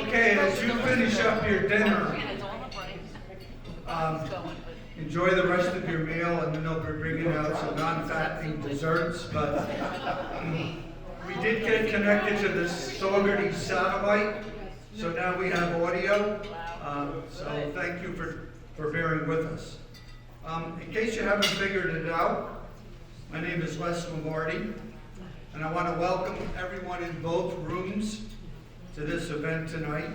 Okay, as you finish up your dinner, enjoy the rest of your meal, and then they'll be bringing out some non-fattening desserts. But we did get connected to the Saugerty satellite, so now we have audio. So thank you for bearing with us. In case you haven't figured it out, my name is Les Lombardi, and I want to welcome everyone in both rooms to this event tonight.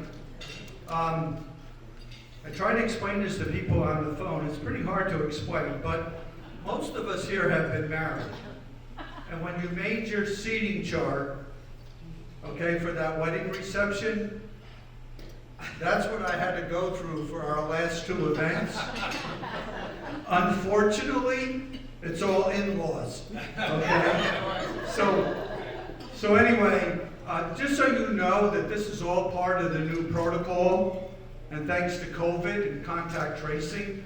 I try to explain this to people on the phone. It's pretty hard to explain, but most of us here have been married. And when you made your seating chart, okay, for that wedding reception, that's what I had to go through for our last two events. Unfortunately, it's all in-laws, okay? So anyway, just so you know that this is all part of the new protocol, and thanks to COVID and contact tracing,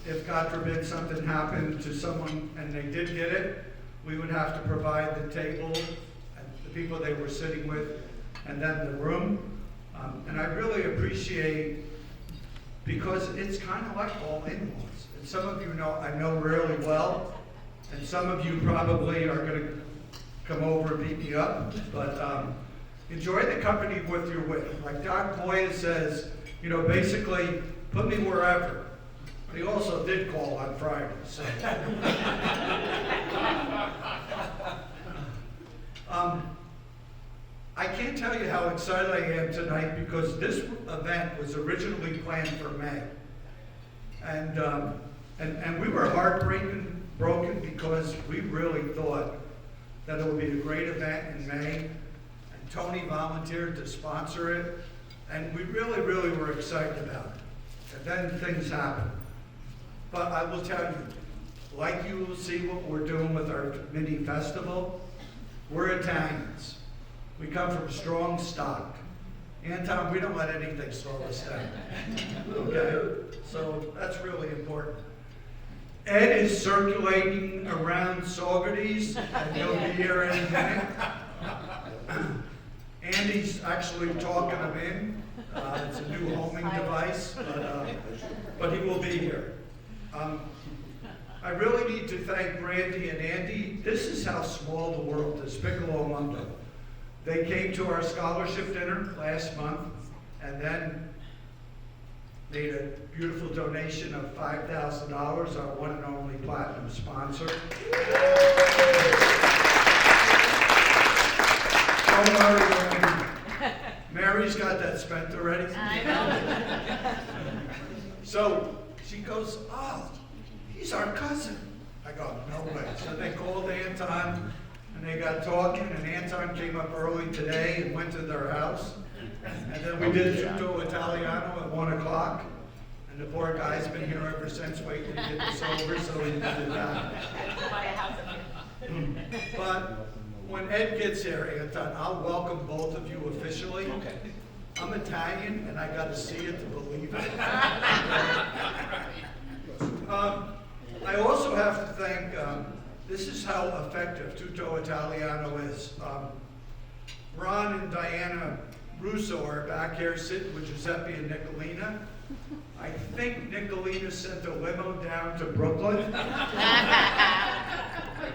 if God forbid something happened to someone and they did get it, we would have to provide the table, and the people they were sitting with, and then the room. And I really appreciate, because it's kind of like all in-laws. And some of you know, I know really well, and some of you probably are going to come over and beat me up, but enjoy the company with you're with. Like Doc Boyd says, you know, basically, put me wherever. But he also did call on Friday, so. I can't tell you how excited I am tonight, because this event was originally planned for May. And we were broken because we really thought that it would be a great event in May, and Tony volunteered to sponsor it, and we really, really were excited about it. And then things happened. But I will tell you, like you will see what we're doing with our mini festival, we're Italians. We come from strong stock. Anton, we don't let anything slow us down. Okay? So that's really important. Ed is circulating around Saugerties, and he'll be here in a minute. Andy's actually talking him in. It's a new homing device, but he will be here. I really need to thank Brandy and Andy. This is how small the world is, Piccolo Mundo. They came to our scholarship dinner last month, and then made a beautiful donation of $5,000, our one and only platinum sponsor. Don't worry, Mary's got that spent already. I know. So she goes, oh, he's our cousin. I go, no way. So they called Anton, and they got talking, and Anton came up early today and went to their house. And then we did Tutto Italiano at 1 o'clock. And the poor guy's been here ever since, waiting to get this over, so he did that. But when Ed gets here, Anton, I'll welcome both of you officially. Okay. I'm Italian, and I got to see it to believe it. I also have to thank, this is how effective Tutto Italiano is. Ron and Diana Russo are back here sitting with Giuseppe and Nicolina. I think Nicolina sent a limo down to Brooklyn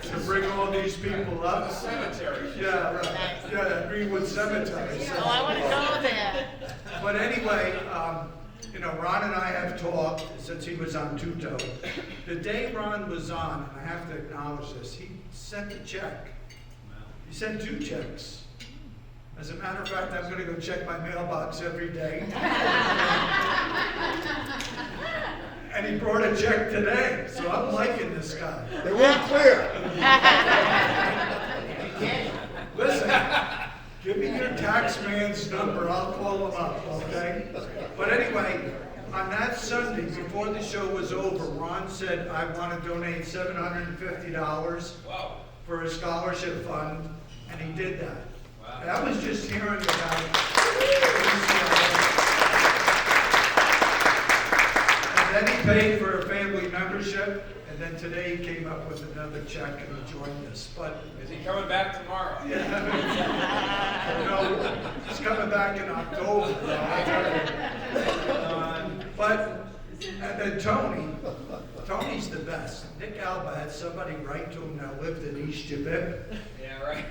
to bring all these people up. Cemetery. Yeah, right. Yeah, Greenwood Cemetery. So. Oh, I want to go there. But anyway, you know, Ron and I have talked since he was on Tutto. The day Ron was on, and I have to acknowledge this, he sent a check. He sent 2 checks. As a matter of fact, I'm going to go check my mailbox every day. And he brought a check today, so I'm liking this guy. They weren't clear. Listen, give me your tax man's number. I'll call him up, okay? But anyway, on that Sunday, before the show was over, Ron said, I want to donate $750 for a scholarship fund, and he did that. Wow. And I was just hearing about it. And then he paid for a family membership, and then today he came up with another check and he joined us. But Is he coming back tomorrow? yeah. she's coming back in October. But, and then Tony's the best. Nick Alba had somebody write to him that lived in East Jabip. Yeah, right.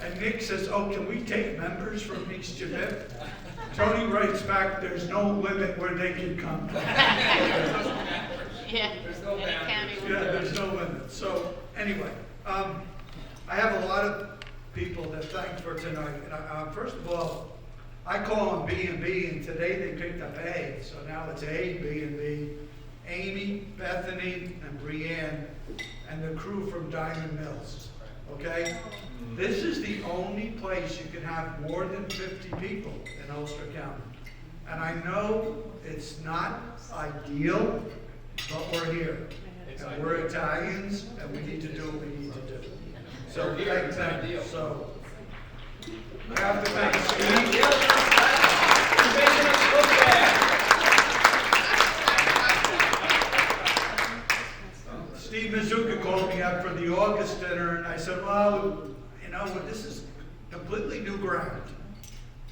And Nick says, oh, can we take members from East Jabip? Tony writes back, there's no limit where they can come. Yeah. There's no Any county boundaries. would Yeah, do it. there's no limit. So, anyway, I have a lot of people that thank for tonight. And first of all, I call them B&B, and today they picked up A, so now it's A, B&B. Amy, Bethany, and Brianne, and the crew from Diamond Mills, okay? This is the only place you can have more than 50 people in Ulster County. And I know it's not ideal, but we're here. And we're Italians, and we need to do what we need to do. So thank them. So I have to thank Steve. You're making us look bad. Steve Mizuka called me up for the August dinner, and I said, well, you know, this is completely new ground.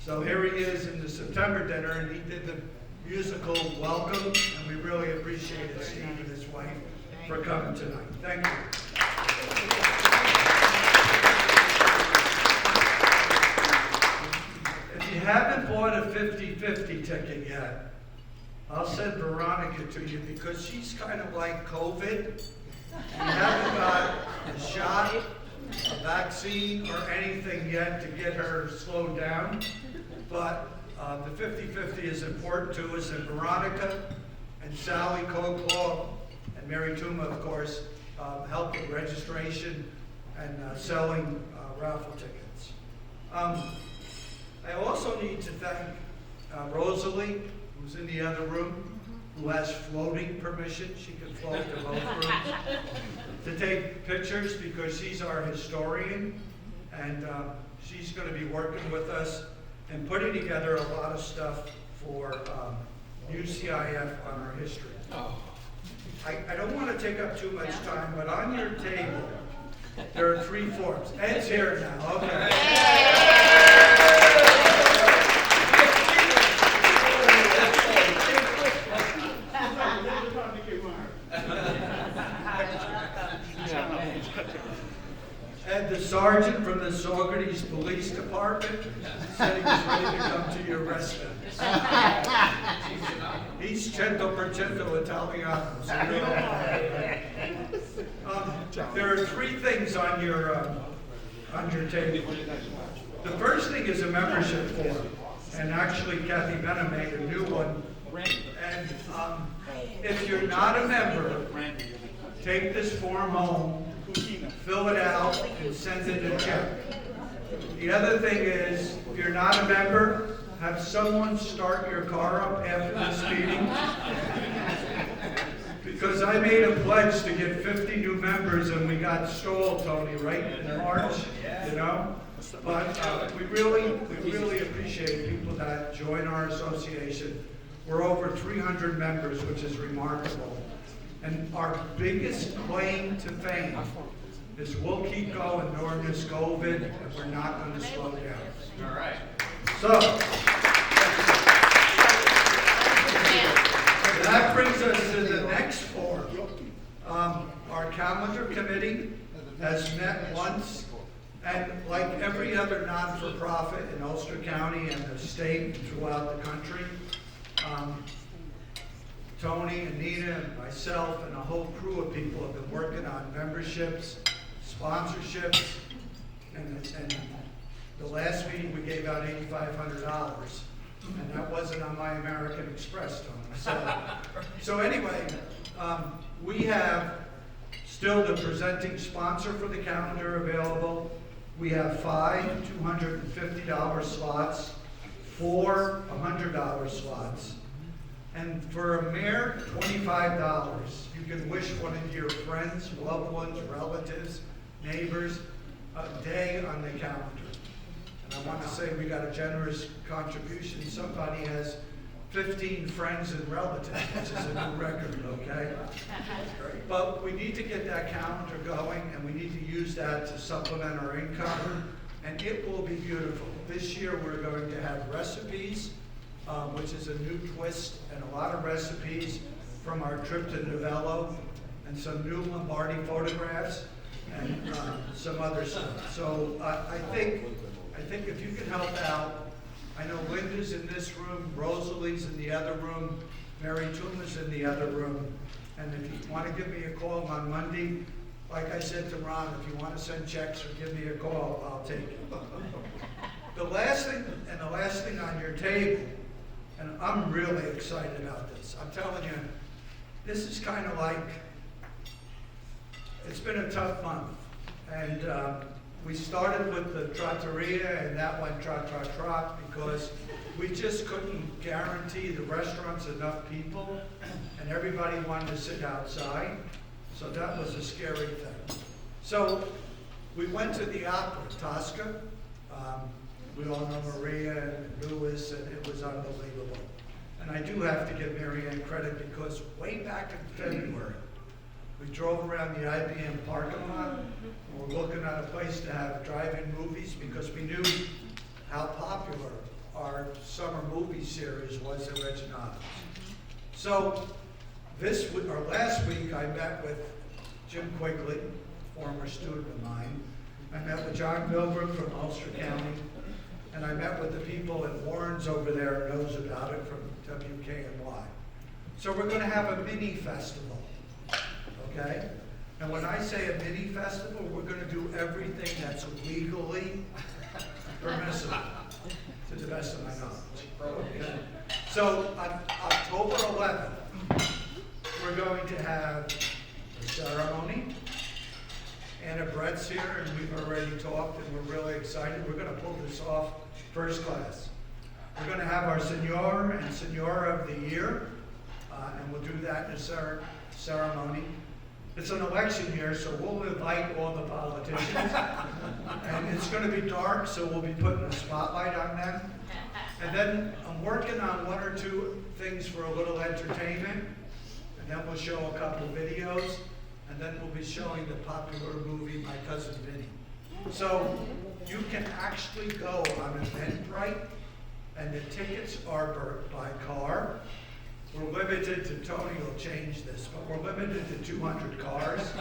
So here he is in the September dinner, and he did the musical welcome, and we really appreciated Steve and his wife for coming tonight. Thank you. If you haven't bought a 50-50 ticket yet, I'll send Veronica to you because she's kind of like COVID. You haven't got a shot, a vaccine, or anything yet to get her slowed down. But the 50-50 is important to us, and Veronica and Sally Coclaw and Mary Tuma, of course, helped with registration and selling raffle tickets. I also need to thank Rosalie, who's in the other room, who has floating permission. She can float to both rooms to take pictures because she's our historian, and she's going to be working with us and putting together a lot of stuff for UCIF on our history. I don't want to take up too much time, but on your table, there are 3 forms. Ed's here now, okay. Ed, the sergeant from the Saugerties Police Department, said he was ready to come to your rescue. He's 100% Italiano. So there are 3 things on your table. The first thing is a membership form, and actually Kathy Benham made a new one. And if you're not a member, take this form home, fill it out, and send it a check. The other thing is, if you're not a member, have someone start your car up after this meeting. Because I made a pledge to get 50 new members, and we got stalled, Tony, right, in March, you know? But we really appreciate people that join our association. We're over 300 members, which is remarkable. And our biggest claim to fame is we'll keep going during this COVID, and we're not going to slow down. All right. So, that brings us to the next forum. Our calendar committee has met once, and like every other non-for-profit in Ulster County and the state and throughout the country, Tony and Nina and myself and a whole crew of people have been working on memberships, sponsorships, and the last meeting we gave out $8,500, and that wasn't on my American Express, Tony. So anyway, we have still the presenting sponsor for the calendar available. We have 5 $250 slots, 4 $100 slots. And for a mere $25, you can wish one of your friends, loved ones, relatives, neighbors, a day on the calendar. And I want to say we got a generous contribution. Somebody has 15 friends and relatives, which is a new record, okay? But we need to get that calendar going, and we need to use that to supplement our income. and it will be beautiful. This year we're going to have recipes, which is a new twist, and a lot of recipes from our trip to Novello, and some new Lombardi photographs, and some other stuff. So I think if you can help out, I know Linda's in this room, Rosalie's in the other room, Mary Tuma's in the other room, and if you want to give me a call on Monday, like I said to Ron, if you want to send checks or give me a call, I'll take it. The last thing on your table, and I'm really excited about this. I'm telling you, this is kind of like, it's been a tough month. And we started with the trattoria, and that went trot because we just couldn't guarantee the restaurants enough people, and everybody wanted to sit outside. So that was a scary thing. So we went to the opera, Tosca. We all know Maria and Louis, and it was unbelievable. And I do have to give Marianne credit because way back in February, we drove around the IBM parking lot, and we're looking at a place to have drive-in movies because we knew how popular our summer movie series was at Reginato. So last week, I met with Jim Quigley, former student of mine. I met with John Milgram from Ulster County, and I met with the people at Warren's over there who knows about it from WKNY. So we're going to have a mini festival, okay? And when I say a mini festival, we're going to do everything that's legally permissible, to the best of my knowledge. Okay? So on October 11th, we're going to have a ceremony. Anna Brett's here, and we've already talked, and we're really excited. We're going to pull this off first class. We're going to have our Signor and Signora of the Year, and we'll do that in a ceremony. It's an election year, so we'll invite all the politicians. And it's going to be dark, so we'll be putting a spotlight on them. And then I'm working on one or two things for a little entertainment, and then we'll show a couple videos. And then we'll be showing the popular movie, My Cousin Vinny. So you can actually go on Eventbrite, and the tickets are by car. We're limited to, Tony will change this, but we're limited to 200 cars.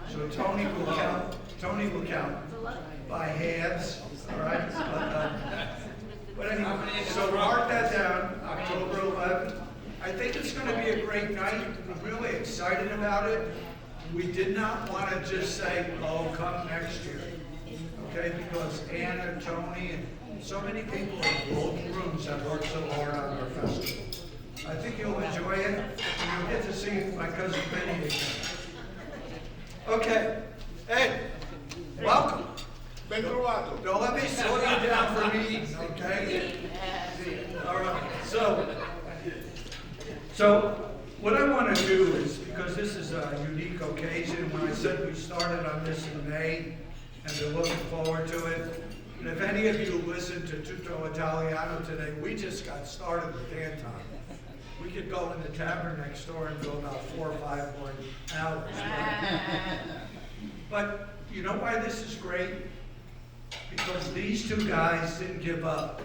So Tony will count by halves, all right? But anyway, so mark that down, October 11th. I think it's going to be a great night. I'm really excited about it. We did not want to just say, oh, come next year, okay? Because Anna, Tony, and so many people in both rooms have worked so hard on our festival. I think you'll enjoy it, and you'll get to see My Cousin Vinny again. Okay, Ed, welcome. Ben trovato. Don't let me slow you down for meetings, okay? All right, so what I want to do is, because this is a unique occasion, when I said we started on this in May, and we're looking forward to it, and if any of you listened to Tutto Italiano today, we just got started with Anton. We could go in the tavern next door and go about 4 or 5 more hours. But you know why this is great? Because these two guys didn't give up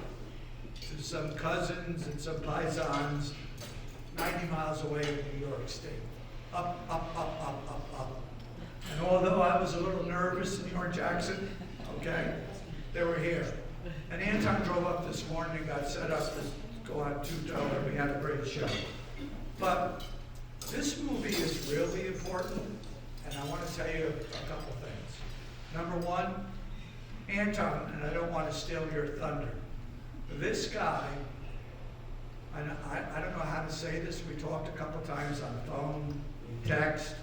to some cousins and some paisans 90 miles away in New York State. Up. And although I was a little nervous, Signor Jackson, okay, they were here. And Anton drove up this morning and got set up to go on Tutto, and we had a great show. But this movie is really important, and I want to tell you a couple things. Number one, Anton, and I don't want to steal your thunder, this guy, I don't know how to say this, we talked a couple times on the phone, we text,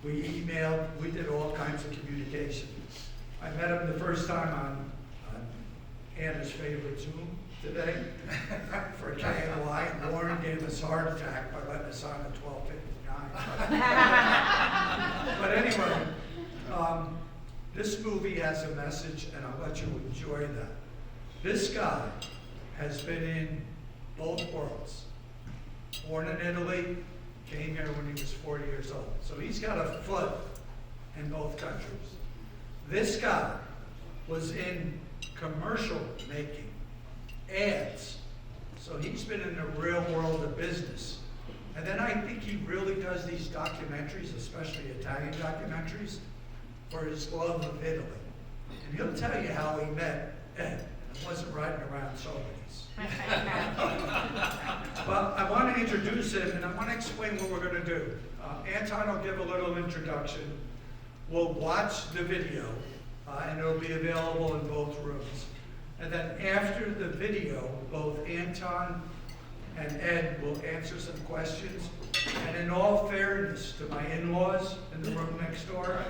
we emailed, we did all kinds of communication. I met him the first time on Anna's favorite Zoom today for KNY, and Warren gave us a heart attack by letting us on at 12:59. But anyway, this movie has a message, and I'll let you enjoy that. This guy has been in both worlds. Born in Italy, came here when he was 40 years old. So he's got a foot in both countries. This guy was in commercial making, ads. So he's been in the real world of business. And then I think he really does these documentaries, especially Italian documentaries, for his love of Italy. And he'll tell you how he met Ed. It wasn't riding around Sotheby's. But I want to introduce him, and I want to explain what we're going to do. Anton will give a little introduction. We'll watch the video, and it'll be available in both rooms. And then after the video, both Anton and Ed will answer some questions. And in all fairness to my in-laws in the room next door,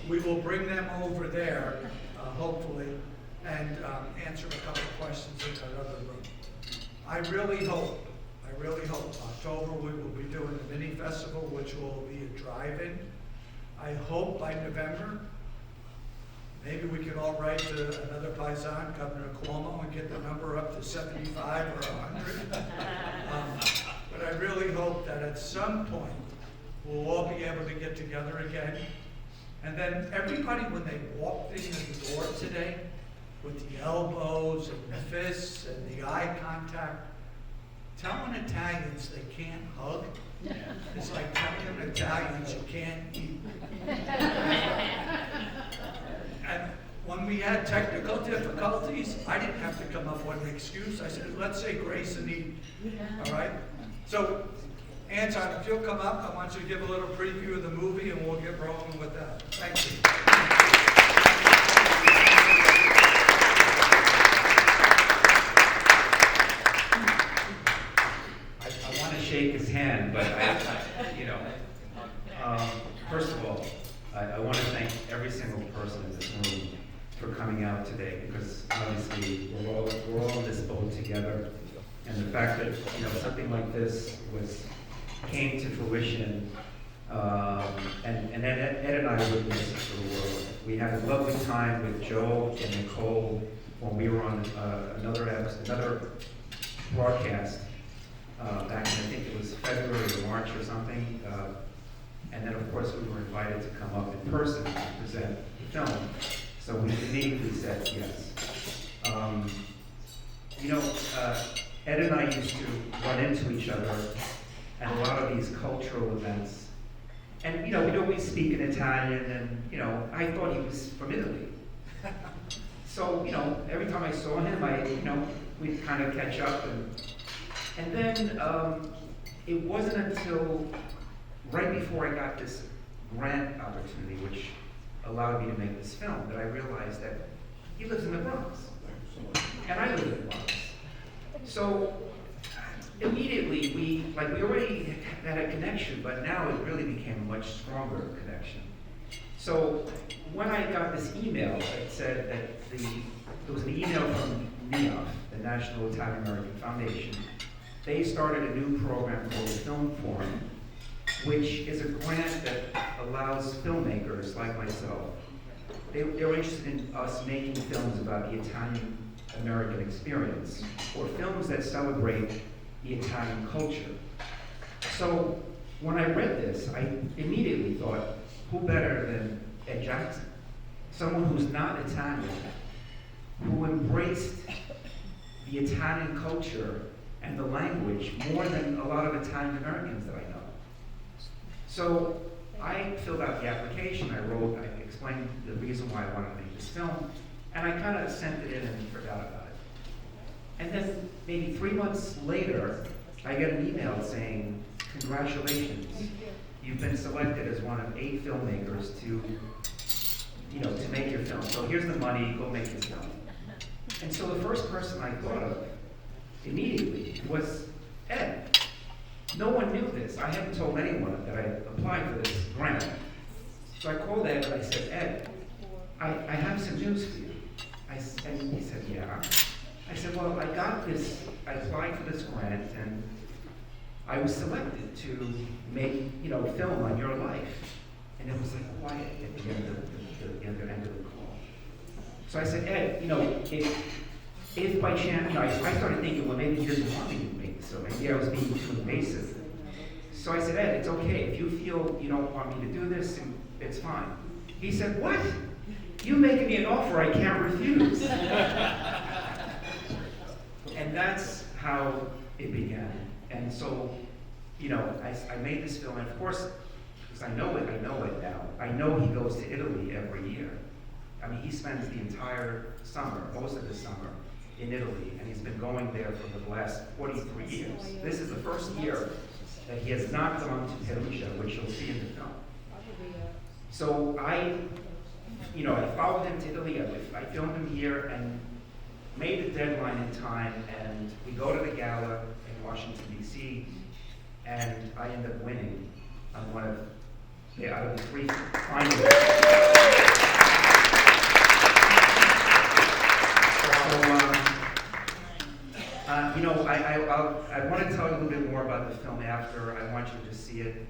we will bring them over there, hopefully, and answer a couple of questions in that other room. I really hope, October we will be doing the mini festival, which will be a drive-in. I hope by November, maybe we can all write to another paisan, Governor Cuomo, and get the number up to 75 or 100. But I really hope that at some point, we'll all be able to get together again. And then everybody, when they walked in the door today, with the elbows and the fists and the eye contact, telling Italians they can't hug, it's like telling Italians you can't eat. And when we had technical difficulties, I didn't have to come up with an excuse. I said, let's say grace and eat. All right? So, Anton, if you'll come up, I want you to give a little preview of the movie and we'll get rolling with that. Thank you. I want to shake his hand, but first of all, I want to thank every single person in this room for coming out today, because obviously we're all in this boat together, and the fact that something like this came to fruition, and Ed and I witnessed it for the world. We had a lovely time with Joe and Nicole when we were on another broadcast back in, I think it was February or March or something. And then, of course, we were invited to come up in person to present the film. So we immediately said yes. Ed and I used to run into each other at a lot of these cultural events. And, we'd always speak in Italian, and, I thought he was from Italy. So, every time I saw him, we'd kind of catch up. And then it wasn't until right before I got this grant opportunity, which allowed me to make this film, that I realized that he lives in the Bronx, and I live in the Bronx. So immediately we already had a connection, but now it really became a much stronger connection. So when I got this email that said that there was an email from NIAF, the National Italian American Foundation. They started a new program called Film Forum, which is a grant that allows filmmakers like myself. They're interested in us making films about the Italian American experience, or films that celebrate the Italian culture. So when I read this, I immediately thought, who better than Ed Jackson? Someone who's not Italian, who embraced the Italian culture and the language more than a lot of Italian Americans that I know. So I filled out the application, I explained the reason why I wanted to make this film, and I kind of sent it in and forgot about it. And then maybe 3 months later, I get an email saying, congratulations, you've been selected as one of 8 filmmakers to make your film. So here's the money, go make your film. And so the first person I thought of immediately was Ed. No one knew this. I hadn't told anyone that I applied for this grant. So I called Ed and I said, Ed, I have some news for you. And he said, yeah. I said, well, I applied for this grant and I was selected to make, film on your life. And it was like quiet at the end of the call. So I said, Ed, if by chance, I started thinking, well, maybe he doesn't want me to make this film. Maybe I was being too invasive. So I said, Ed, it's okay. If you feel you don't want me to do this, it's fine. He said, what? "You're making me an offer I can't refuse." And that's how it began. And so, you know, I made this film, and of course, because I know it now. I know he goes to Italy every year. I mean, he spends the entire summer, most of the summer, in Italy, and he's been going there for the last 43 years. This is the first year that he has not gone to Perugia, which you'll see in the film. So I followed him to Italy. I filmed him here and made the deadline in time, and we go to the gala in Washington, D.C., and I end up winning on one of out of the 3 finalists. I want to tell you a little bit more about the film after. I want you to see it.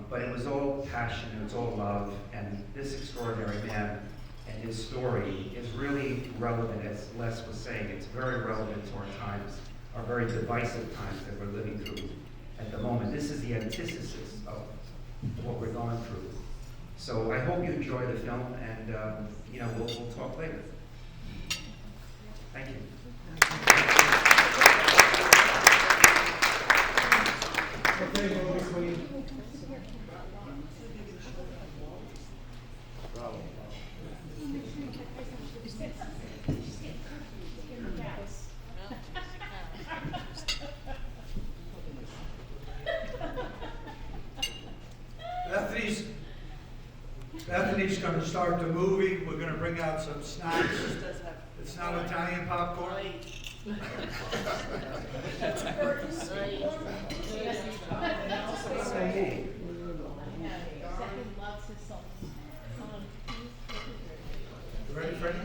But it was all passion, it was all love, and this extraordinary man and his story is really relevant, as Les was saying. It's very relevant to our times, our very divisive times that we're living through at the moment. This is the antithesis of what we're going through. So I hope you enjoy the film, and we'll talk later. Thank you. Bethany's going to start the movie. We're going to bring out some snacks. It's not Italian popcorn. You ready, Freddie?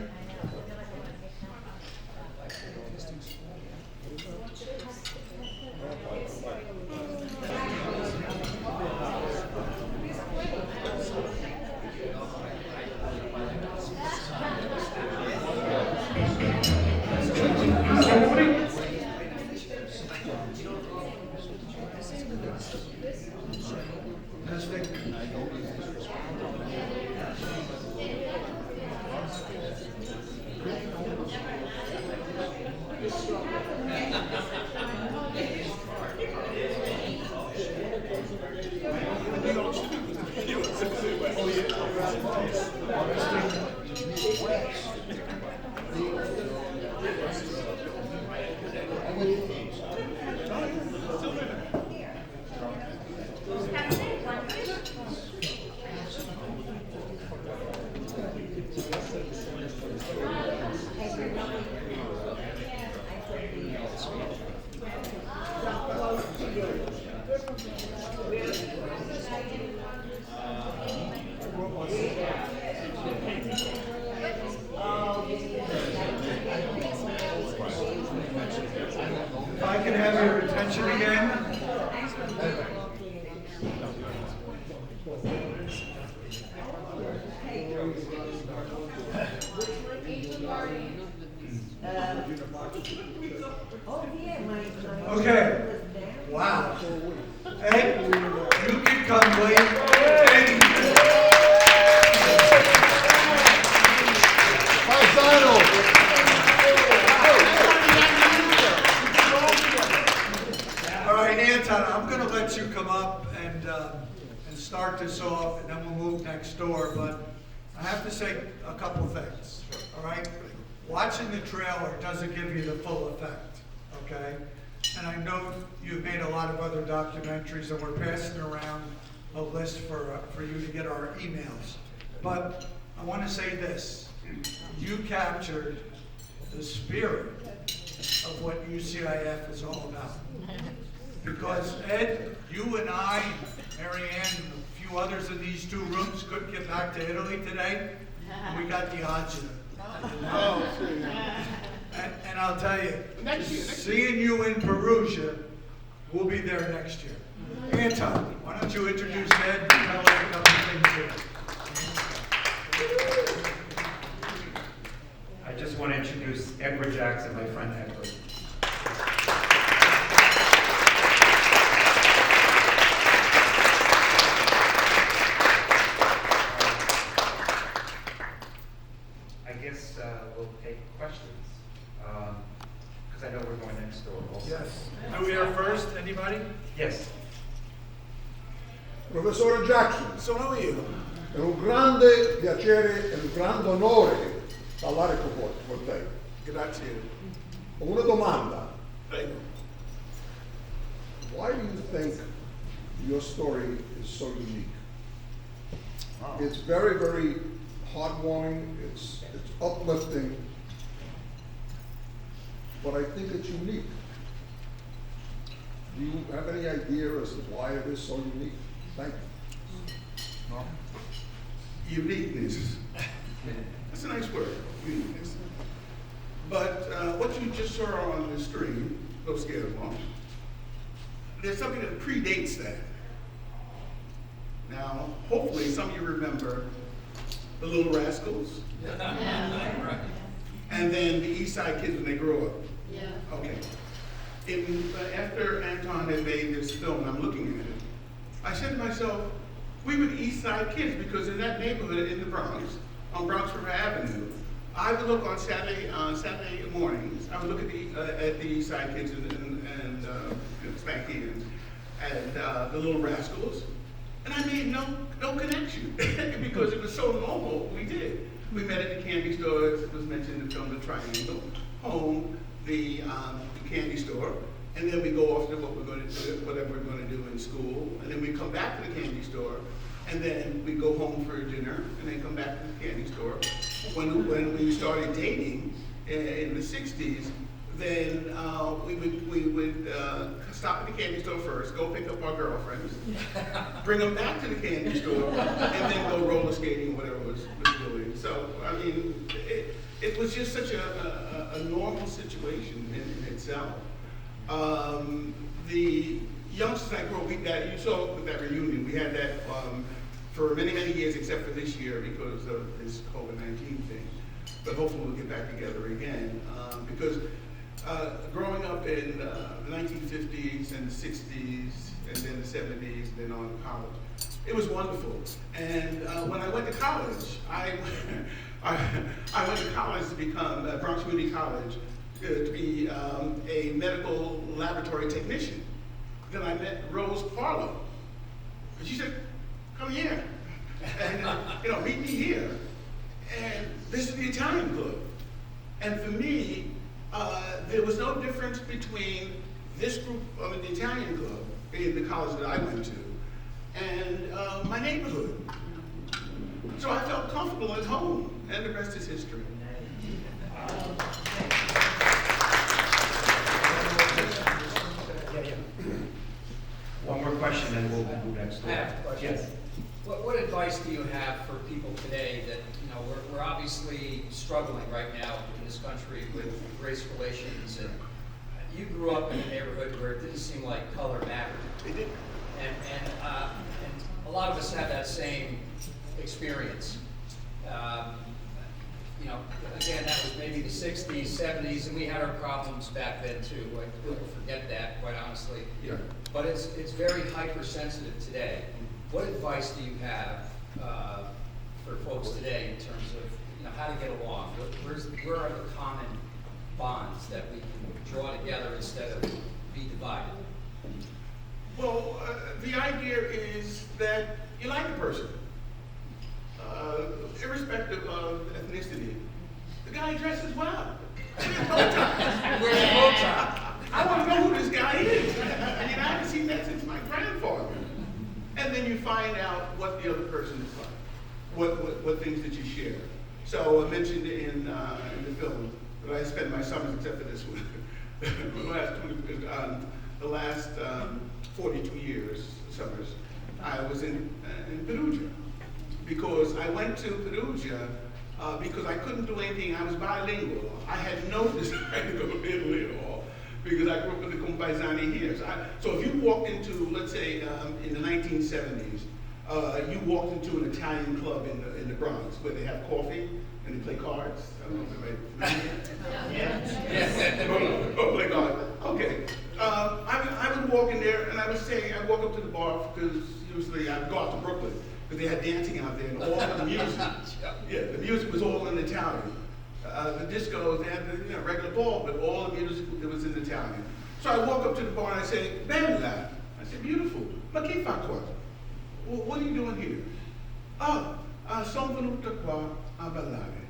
If I can have your attention again. Okay. Wow. Ed, you can come late. All right, Anton, I'm going to let you come up and start this off, and then we'll move next door. But I have to say a couple things. All right, watching the trailer doesn't give you the full effect. Okay. And I know you've made a lot of other documentaries, and we're passing around a list for you to get our emails. But I want to say this. You captured the spirit of what UCIF is all about. Because Ed, you and I, Mary Ann, and a few others in these 2 rooms couldn't get back to Italy today, and we got the odds of it. And I'll tell you, seeing you in Perugia, we'll be there next year. Anton, why don't you introduce Ed and tell us a couple things here. I just want to introduce Edward Jackson, my friend Edward. because I know we're going next door also. Yes. Are we here first? Anybody? Yes. Professore Jackson, Sono io. è un grande piacere e un grande onore parlare con te. Grazie. Ho una domanda. Prego. Why do you think your story is so unique? It's very, very heartwarming, it's uplifting, but I think it's unique. Do you have any idea as to why it is so unique? Thank you. Uniqueness. That's a nice word, uniqueness. But what you just saw on the screen, don't scare them off. There's something that predates that. Now, hopefully some of you remember the Little Rascals. And then the East Side Kids when they grow up. Yeah. Okay. After Anton had made this film, I'm looking at it, I said to myself, we were the East Side Kids because in that neighborhood in the Bronx, on Bronx River Avenue, I would look on Saturday mornings, I would look at the East Side Kids and Spanky and the Little Rascals, and I made no connection because it was so normal what we did. We met at the candy store, it was mentioned in the film, the Triangle, home, the candy store, and then we go off to what we're going to do, whatever we're going to do in school, and then we come back to the candy store, and then we go home for dinner, and then come back to the candy store. When we started dating in the 60s, then we would stop at the candy store first, go pick up our girlfriends, bring them back to the candy store, and then go roller skating, whatever was doing. So, I mean, it was just such a normal situation in itself. The youngsters I grew up with, that you saw with that reunion, we had that for many, many years, except for this year because of this COVID-19 thing. But hopefully we'll get back together again. Because growing up in the 1950s and the 60s, and then the 70s, and then on to college, it was wonderful. And when I went to college, I went to college to become, Bronx Community College, to be a medical laboratory technician. Then I met Rose Parlow. And she said, come here, and meet me here. And this is the Italian Club. And for me, there was no difference between this group of the Italian Club in the college that I went to and my neighborhood. So I felt comfortable at home, and the rest is history. One more question, and we'll move next door. I have a question. Yes. What advice do you have for people today that, we're obviously struggling right now in this country with race relations, and you grew up in a neighborhood where it didn't seem like color mattered. It did. And a lot of us have that same experience. Again, that was maybe the 60s, 70s, and we had our problems back then too. Like, people forget that, quite honestly. Yeah. But it's very hypersensitive today. What advice do you have for folks today in terms of how to get along? Where are the common bonds that we can draw together instead of be divided? Well, the idea is that you like a person, irrespective of ethnicity. The guy dresses well. Where's the bow tie? Where's the bow tie? I want to know who this guy is. I haven't seen that since my grandfather. And then you find out what the other person is like, what things that you share. So I mentioned in the film that I spend my summers, except for this one, the last 42 years, summers, I was in Perugia. Because I went to Perugia because I couldn't do anything. I was bilingual. I had no desire to go to Italy at all because I grew up in the Compaesani here. So if you walked into, let's say, in the 1970s, you walked into an Italian club in the Bronx where they have coffee and they play cards. I don't know if everybody play cards. Okay. I would walk in there and I walk up to the bar because usually I'd go out to Brooklyn because they had dancing out there and all of the music. Yeah, the music was all in Italian. the discos, they had the regular ball, but all the music it was in Italian. So I walk up to the bar and I say, "Bella." I said, "Beautiful. Ma che fa qua? Well, what are you doing here?" "Oh, sono venuta qua a ballare."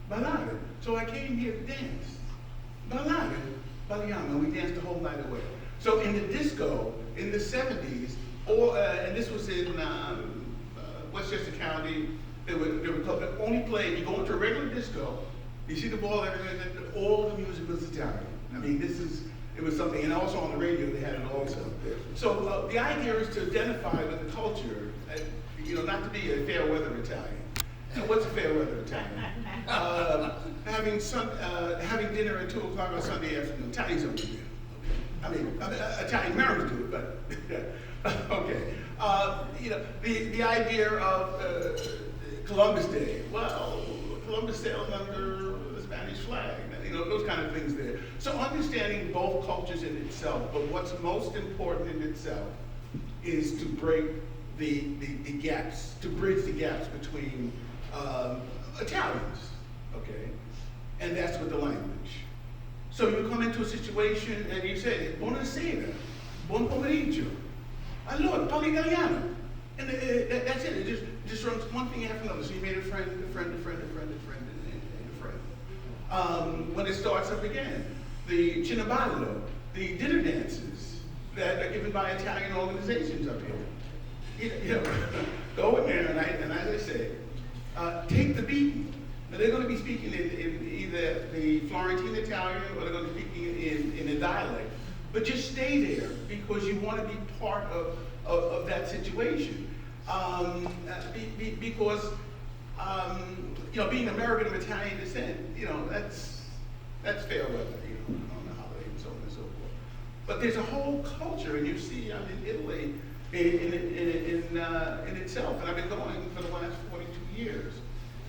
Ballare. So I came here to dance. Ballare. Balliamo. And we danced the whole night away. So in the disco, in the 70s, and this was in Westchester County, they would only play, you go into a regular disco, you see the ball, all the music was Italian. I mean, it was something, and also on the radio they had it also. So the idea is to identify with the culture, not to be a fair weather Italian. So what's a fair weather Italian? Having dinner at 2 o'clock on Sunday afternoon. Italians don't do that. I mean, Italian Americans do it, but okay. The idea of Columbus Day. Well, Columbus sailed under the Spanish flag. Those kind of things there. So understanding both cultures in itself, but what's most important in itself is to break the gaps, to bridge the gaps between Italians, okay? And that's with the language. So you come into a situation and you say, "Buonasera, buon pomeriggio." Allora, parli italiano. And that's it. It just runs one thing after another. So you made a friend, a friend, a friend, a friend, a friend, and a friend. When it starts up again, the Cinaballo, the dinner dances that are given by Italian organizations up here. Go in there and as I say, take the beating. Now they're going to be speaking in either the Florentine Italian or they're going to be speaking in a dialect. But just stay there because you want to be part of that situation. Because being American of Italian descent, that's fair weather, on the holiday and so on and so forth. But there's a whole culture, and you see in Italy in itself, and I've been going for the last 42 years.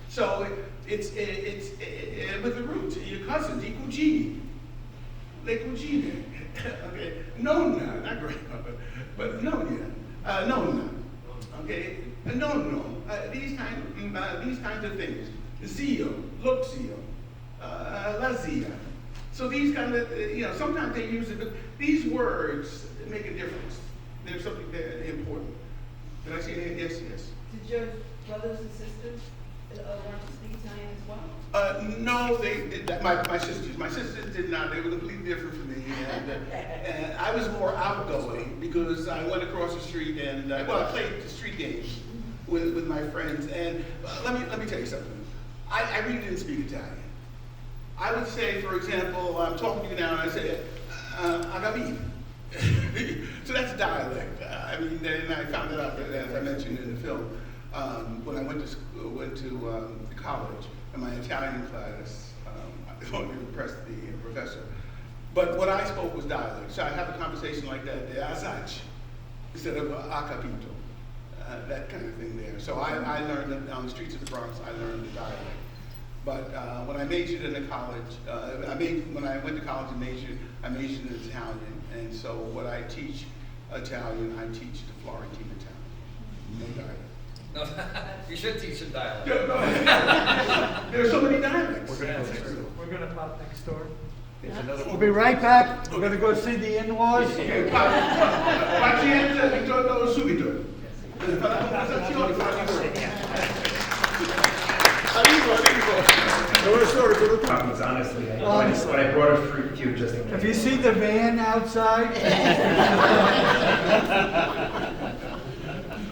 So it's with the roots, your cousins, I cugini, le cugine, okay, nonna, not grandmother, but nonna, okay, nonno, these kinds of things, zio, lo zio, la zia. So these kind of, sometimes they use it, but these words make a difference. There's something very important. Did I say that? Yes. Did your brothers and sisters learn to speak Italian as well? No, they did. My sisters did not. They were completely different from me, and I was more outgoing because I went across the street and I played the street games with my friends. And let me tell you something. I really didn't speak Italian. I would say, for example, I'm talking to you now and I say, "Agabi." So that's a dialect. And I found it out, as I mentioned in the film, when I went to college in my Italian class. I wanted to impress the professor. But what I spoke was dialect. So I have a conversation like that, the asach, instead of a capito, that kind of thing there. So I learned it on the streets of the Bronx. I learned the dialect. But when I majored in the college, when I went to college and I majored in Italian. And so what I teach Italian, I teach the Florentine Italian. No dialect. No, you should teach some dialect. Yeah, no. There are so many dialects. We're going to pop next door. Another We'll be right back. We're going to go see the in-laws. Okay, pazienza, ritorno subito. Fa la conversazione, Copies, honestly. I brought a fruit cube just in case. Have you seen the van outside?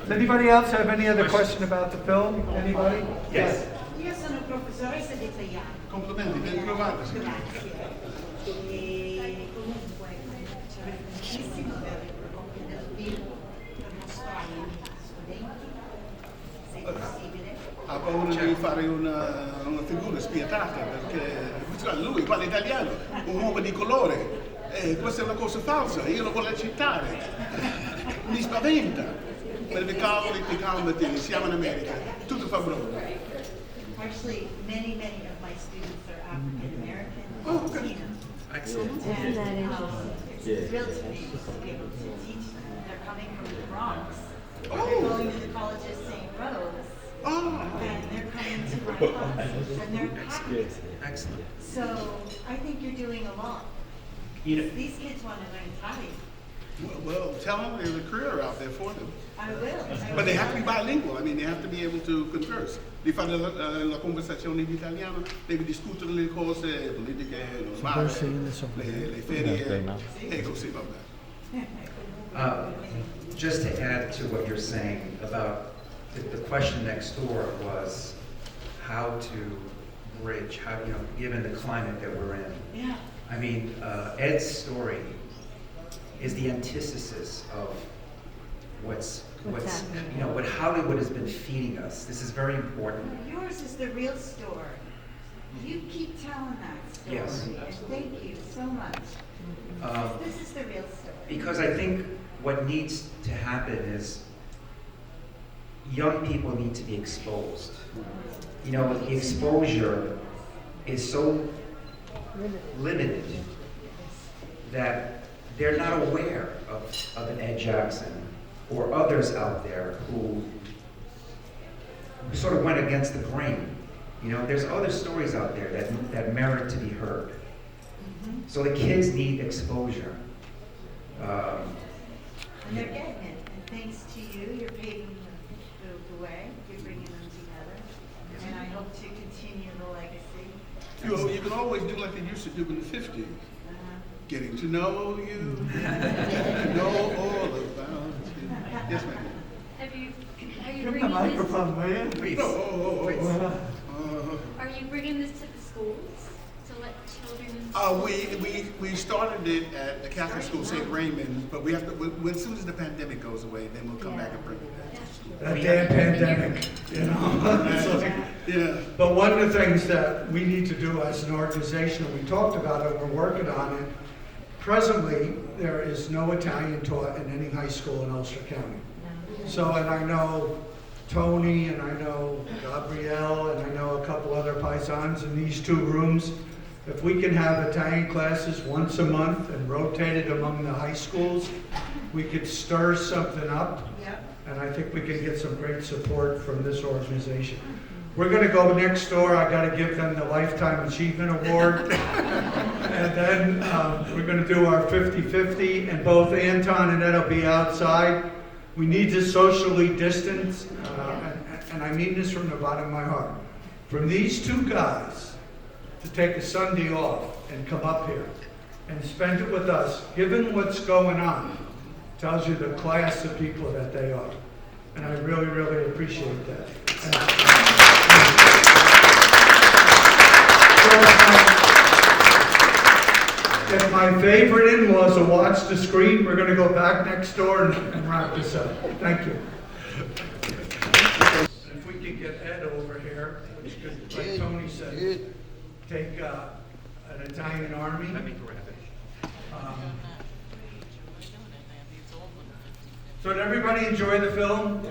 Does anybody else have any other question about the film? Anybody? Yes. Io sono professoressa di italiano. Complimenti, ben trovato. Grazie. E comunque c'è tantissimo del film per mostrare agli studenti, se è possibile. Ha paura di fare una figura spietata perché lui parla italiano, un uomo di colore, questa è una cosa falsa, io non voglio accettare, mi spaventa. Per le calme, siamo in America, tutto fa brutto. Actually, many of my students are African American, Oh, okay. Latino. Excellent. And it's thrilled to be able to teach them. They're coming from the Bronx. Oh. They're going to the college of St. Rose. Oh, And they're coming to my class, and they're happy. Excellent. So I think you're doing a lot. You know, These kids want to learn Italian. well, tell them there's a career out there for them. I will. But they have to be bilingual. I mean, they have to be able to converse. Di fare la conversazione in italiano, devi discutere le cose politiche normali, le ferie, e così va bene. Just to add to what you're saying about the question next door was how to bridge, how, you know, given the climate that we're in. Yeah. I mean, Ed's story is the antithesis of what's happening. you know, what Hollywood has been feeding us. This is very important. Yours is the real story. You keep telling that story. Yes. And thank you so much. This is the real story. Because I think what needs to happen is young people need to be exposed. You know, the exposure is so limited that they're not aware of an Ed Jackson or others out there who sort of went against the grain. You know, there's other stories out there that merit to be heard. So the kids need exposure. And they're getting it. And thanks to you, you're paving the way. You're bringing them together. And I hope to continue the legacy. You can always do like they used to do in the 50s. Getting to know you, know all about you. Yes, ma'am. Are you Give the bringing microphone, will you? Please. Are you bringing this to the schools to let children? We started it at the Catholic school, St. Raymond's, but we have to. As soon as the pandemic goes away, then we'll come back and bring it back. That damn pandemic, you know? It's like- Yeah. But one of the things that we need to do as an organization, and we talked about it, we're working on it. Presently, there is no Italian taught in any high school in Ulster County. So, and I know Tony, and I know Gabrielle, and I know a couple other paisans in these two rooms. If we can have Italian classes once a month and rotate it among the high schools, we could stir something up. Yep. And I think we can get some great support from this organization. We're gonna go next door, I gotta give them the Lifetime Achievement Award. And then we're gonna do our 50-50, and both Anton and Ed will be outside. We need to socially distance, and I mean this from the bottom of my heart. From these two guys to take a Sunday off and come up here and spend it with us, given what's going on, tells you the class of people that they are. And I really, really appreciate that. If my favorite in-laws will watch the screen, we're going to go back next door and wrap this up. Thank you. If we could get Ed over here, which could, like Tony said, take an Italian army. Let me grab it. So did everybody enjoy the film?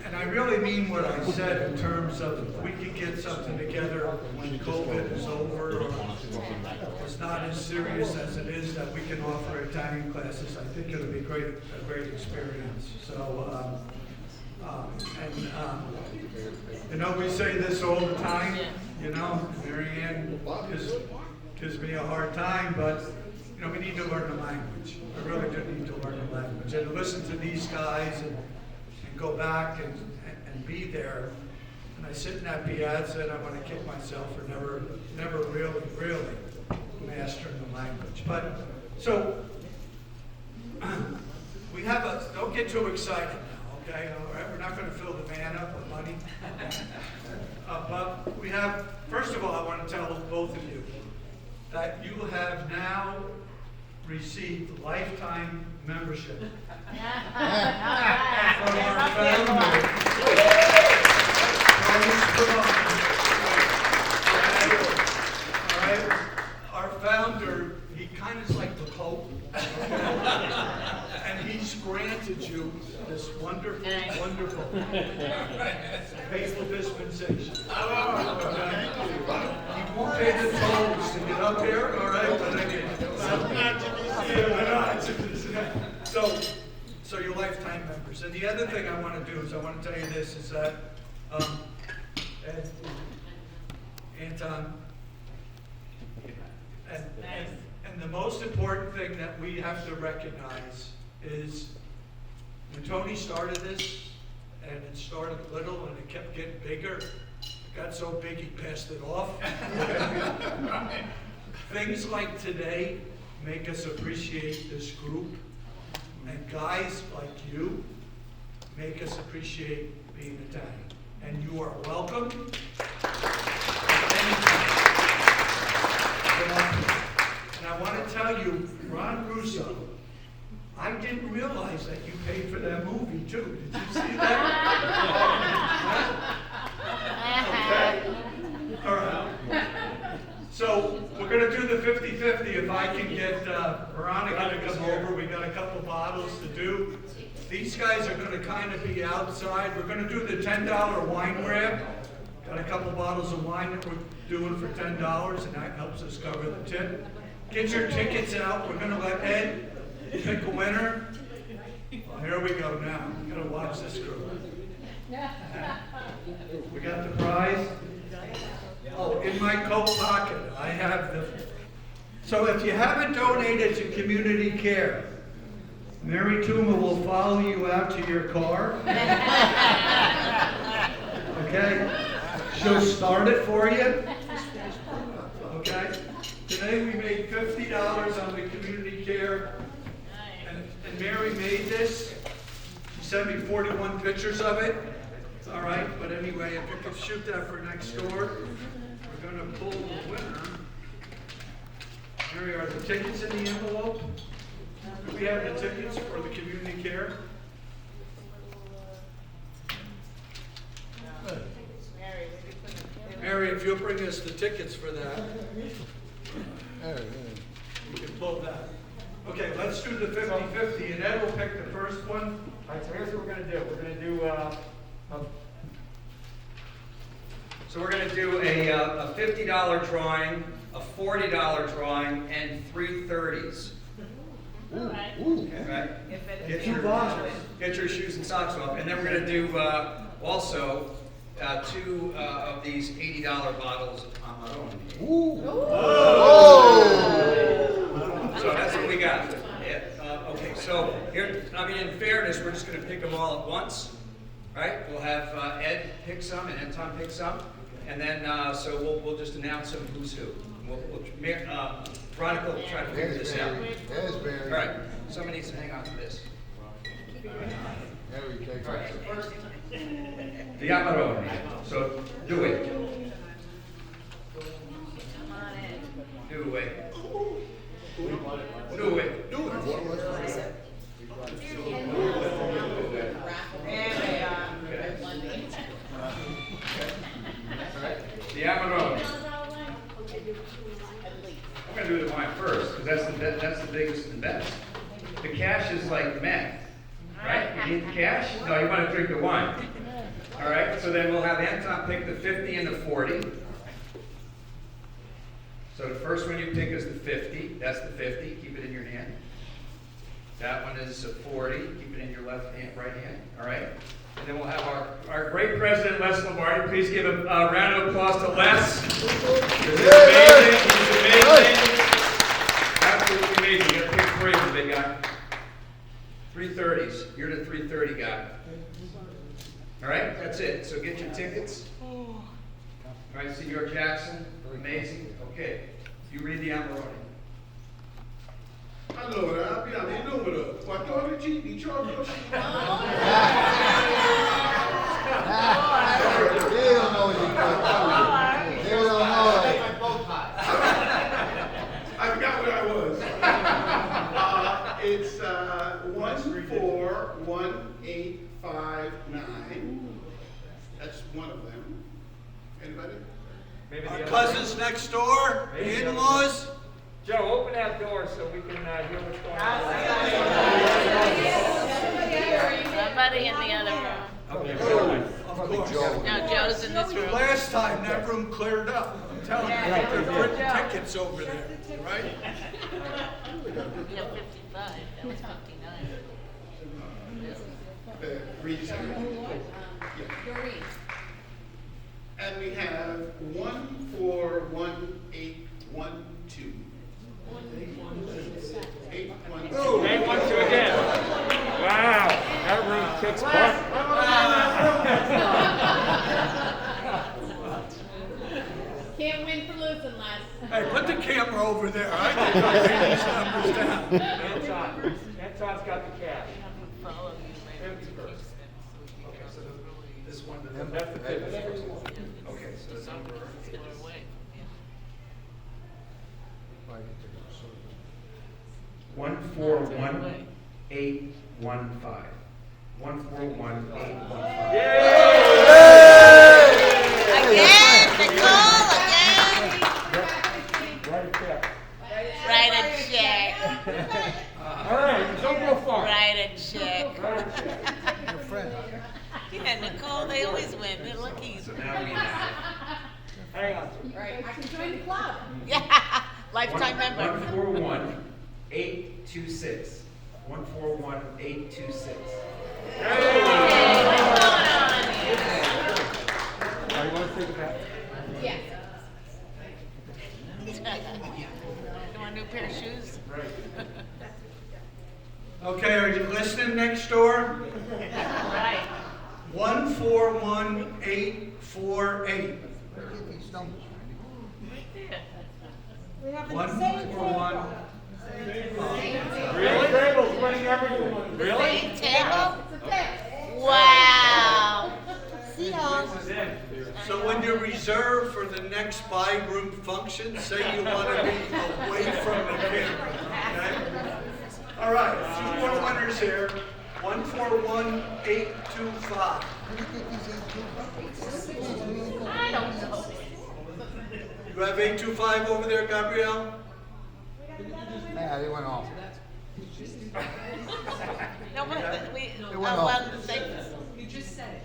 And I really mean what I said in terms of if we could get something together when COVID is over, or it's not as serious as it is, that we can offer Italian classes. I think it'll be a great experience. So, you know, we say this all the time, you know, Mary Ann gives me a hard time, but, you know, we need to learn the language. We really do need to learn the language. And to listen to these guys and go back and be there. And I sit in that piazza and I want to kick myself for never really mastering the language. But, so, we have don't get too excited now, okay? All right, we're not going to fill the van up with money. But we have, first of all, I want to tell both of you that you have now received lifetime membership from our founder. All right, our founder, he kind of is like the Pope, and he's granted you this wonderful faithful dispensation. You won't pay the tolls to get up here, all right? But I mean, so So you're lifetime members. And the other thing I want to do is I want to tell you this, is that, Ed, Anton, and the most important thing that we have to recognize is when Tony started this, and it started little and it kept getting bigger, it got so big he passed it off. Things like today make us appreciate this group, and guys like you make us appreciate being Italian. And you are welcome. And I want to tell you, Ron Russo, I didn't realize that you paid for that movie too. Did you see that? Okay. All right. So we're going to do the 50-50. If I can get Veronica to come over, we got a couple bottles to do. These guys are going to kind of be outside. We're going to do the $10 wine grab. Got a couple bottles of wine that we're doing for $10, and that helps us cover the tip. Get your tickets out. We're going to let Ed pick a winner. Well, here we go now. You got to watch this group. We got the prize. Oh, in my coat pocket, I have the. So if you haven't donated to community care, Mary Tuma will follow you out to your car. Okay? She'll start it for you. Okay? Today we made $50 on the community care. And Mary made this. She sent me 41 pictures of it. All right, but anyway, if you could shoot that for next door, we're going to pull the winner. Mary, are the tickets in the envelope? Do we have the tickets for the community care? Mary, if you'll bring us the tickets for that, you can pull that. Okay, let's do the 50-50, and Ed will pick the first one. All right, so here's what we're going to do. We're going to do a $50 drawing, a $40 drawing, and 3 30s. Okay, right? Get your shoes and socks off, and then we're going to do also 2 of these $80 bottles of Amarone. So that's what we got. Yeah. Okay, so here, I mean, in fairness, we're just going to pick them all at once, right? We'll have Ed pick some and Anton pick some, and then so we'll just announce them who's who. Veronica will try to figure this out. All right, somebody needs to hang on to this. All right, so first, the Amarone. So do it. Do it. Do it. Do it. The Amarone. I'm going to do the wine first because that's the biggest and best. The cash is like meth, right? You need the cash? No, you want to drink the wine. All right. So then we'll have Anton pick the 50 and the 40. So the first one you pick is the 50. That's the 50. Keep it in your hand. That one is a 40. Keep it in your left hand, right hand. All right. And then we'll have our great president, Les Lombardi. Please give a round of applause to Les. He's amazing. He's amazing. Absolutely amazing. You got to pick 3 of the big guy. 330s. You're the 330 guy. All right. That's it. So get your tickets. All right. Signor Jackson. Amazing. Okay. You read the Amarone. Allora, abbiamo il numero 14 di Ciocco. I forgot where I was. It's 141859. That's one of them. Anybody? Maybe Our the other cousins next door, the in-laws. Joe, open that door so we can hear what's going on. Somebody in the other room. Okay, Of course. No, Joe's in this The room. last time that room cleared up. I'm telling you, they're putting tickets over there, right? You know, 55, that was 59. Read it. Doreen. And we have 141812. 812. Oh. 812 again. Wow, that room kicks butt. Can't win for losing, Les. Hey, put the camera over there. I think I'll take these numbers down. Anton's got the cash. Follow you later. Okay, so this one, that's the 50. Okay, so the number is 141815. 141815. Again, Nicole, again. Write a check. All right, don't go far. Write a check. Yeah, Nicole, they always win. They're lucky. So now we have Hang on. Right, I can join the club. Yeah, lifetime member. 141826. 141826. Hey, what's going on here? You want to take it back? Yeah. You want a new pair of shoes? Right. Okay, are you listening next door? Right. 141848. We have the 141. Really? Table's winning everyone. Really? Same table? It's a fix. Wow. See y'all. This is in. So when you reserve for the next by-group function, say you want to be away from the camera, okay? All right, a few more winners here. 141825. I don't know. You have 825 over there, Gabrielle? Yeah, they went off. No, we, went off. the same. You just said it.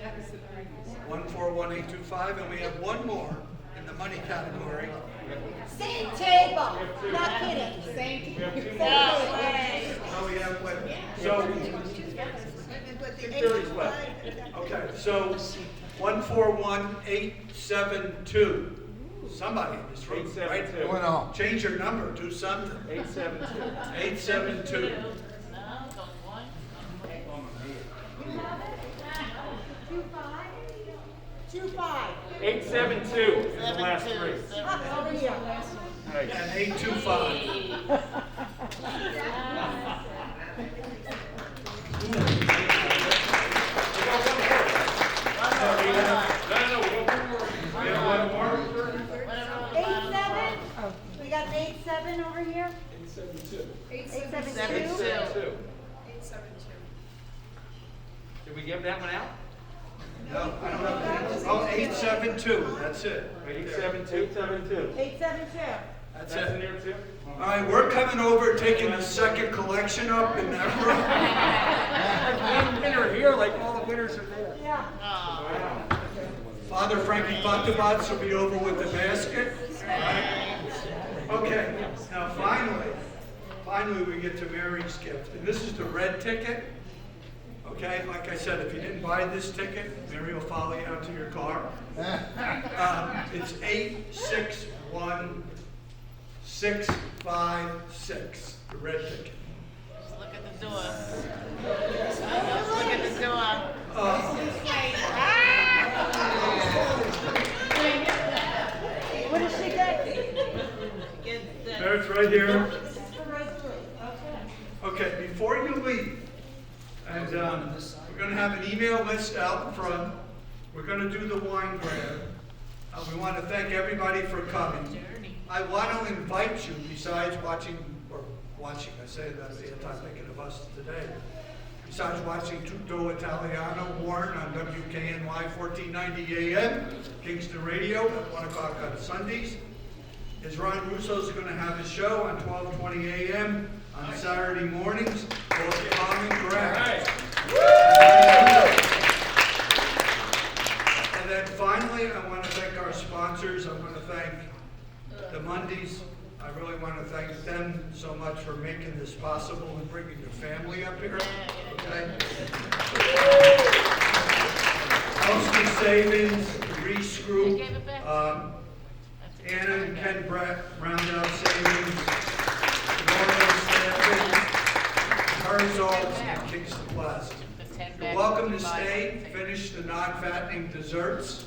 That was the previous. 141825, and we have one more in the money category. Same table. Not kidding. Same. No way. So we have, so, okay, so 141872. Somebody in this room, right? 872. Went off. Change your number, do something. 872. 872. No, go one. 25. 872 is the last 7-2, three. 7-2. Over here. Nice. And 825. No, we got one more. 87. We got an 87 over here. 872. 7-2. Did we give that one out? No, I don't know. Oh, 872, that's it. 872. 872. 872. That's That's in it. there too? All right, we're coming over, taking the second collection up in that One winner here, like all the winners are there. Yeah. Oh. Wow. room. Father Frankie Buttabats will be over with the basket. All right. Okay, now finally we get to Mary's gift. And this is the red ticket. Okay, like I said, if you didn't buy this ticket, Mary will follow you out to your car. It's 861656, the red ticket. Just look at the door. Just look at the door. What does she get? Get the, There, it's right here. This is the red blue. Okay. Okay, before you leave, and we're going to have an email list out front. We're going to do the wine grab. We want to thank everybody for coming. I want to invite you, besides watching, I say that the time thinking of us today, besides watching Tutto Italiano Warren on WKNY 1490 AM, Kingston Radio at 1 o'clock on Sundays, is Ron Russo's going to have his show on 12:20 AM on Saturday mornings called Common Ground. And then finally, I want to thank our sponsors. I want to thank the Mondays I really want to thank them so much for making this possible and bringing your family up here. Okay? Ulster Savings, the Reese Group, Anna and Ken Roundout Savings, Northern Staffing, Herzog's, and Kingston Plaza. You're welcome to stay, finish the non-fattening desserts.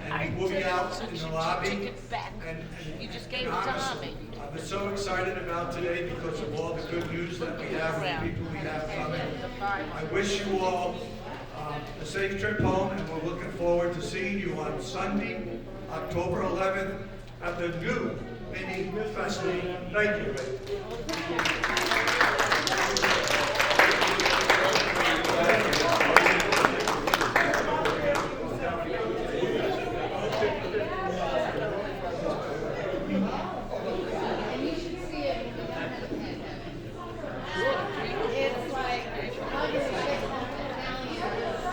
And we'll be out in the lobby. You just gave it to Harvey. I was so excited about today because of all the good news that we have, the people we have coming. I wish you all a safe trip home, and we're looking forward to seeing you on Sunday, October 11th, at the new mini festival. Thank you.